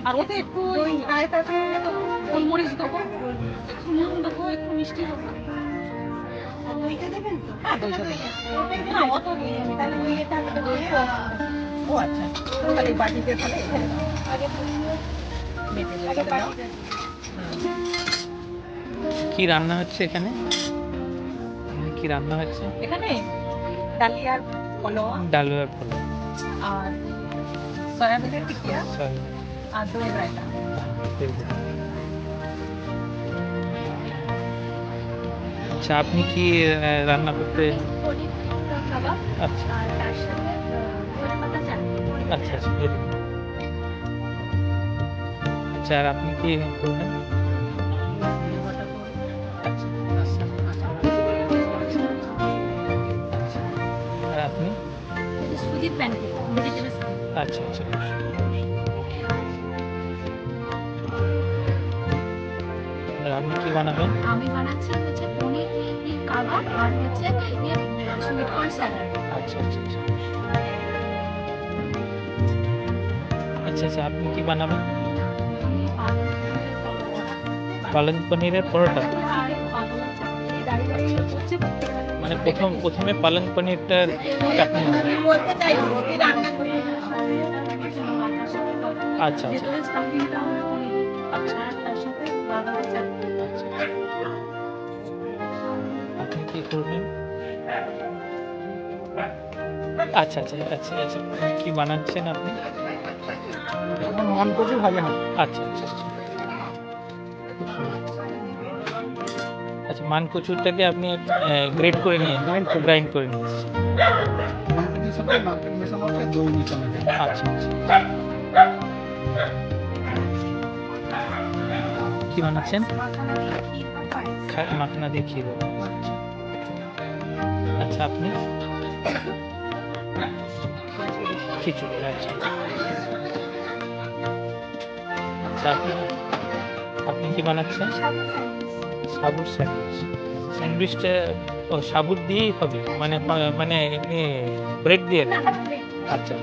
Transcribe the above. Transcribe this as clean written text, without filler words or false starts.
আর ওতে একটু আয়তাতে গোলমরিচ দেবো, একটু নুন দেবো, একটু মিষ্টি দেবো। দইটা দেবেন তো? হ্যাঁ, দইটা দেবো। না, অত নেই, তাহলে ওই এটা দইটা ও আচ্ছা, তাহলে এই বাটিতে তাহলে এখানে দাও। আগে মেপে দিয়ে আগে এখানে দাও। বাটিটা কি রান্না হচ্ছে এখানে? কি রান্না হচ্ছে? এখানে ডালিয়ার কলোয়া ডাল আর পোলাও। আর সয়াবিনের টিকিয়া Sorry. আর দই রায়তা। আচ্ছা, আপনি কি রান্না করতে? পনির কাবাব আচ্ছা আর তার সাথে ধনেপাতা চাটনি। আচ্ছা আচ্ছা, very good. আচ্ছা, আর আপনি কি করবেন? আচ্ছা আচ্ছা, আর আপনি? এটা সুজির প্যানকেক, ভেজিটেবল স্যুপ। আচ্ছা আচ্ছা, আর আপনি কি বানাবেন? আমি বানাচ্ছি হচ্ছে পনির কাবাব আর হচ্ছে সুইট কর্ন স্যালাড। আচ্ছা আচ্ছা আচ্ছা আচ্ছা আচ্ছা, আপনি কি বানাবেন? পালং পনিরের পরোটা। মানে প্রথমে পালং পনিরটা কাটতে হবে। বলতে চাই রুটি রান্না করি। আচ্ছা আচ্ছা আচ্ছা আচ্ছা, আপনি কি করবেন? আচ্ছা আচ্ছা আচ্ছা আচ্ছা, কি বানাচ্ছেন আপনি? মানকচু ভাজা হবে। আচ্ছা আচ্ছা আচ্ছা আচ্ছা, মানকচুরটাকে আপনি গ্রেট করে নিয়ে গ্রাইন্ড করে নিয়ে এসেছেন। মাংসের সাথে নারকেল মেশানো আছে, দই মেশানো আছে। আচ্ছা আচ্ছা, কি বানাচ্ছেন? মাখনা দিয়ে ক্ষীর। আচ্ছা, আপনি? খিচুড়ি। আচ্ছা আচ্ছা, আপনি কি বানাচ্ছেন? সাবুর স্যান্ডউইচ। স্যান্ডউইচটা সাবুর দিয়েই হবে, মানে এমনি ব্রেড দিয়ে না? আচ্ছা।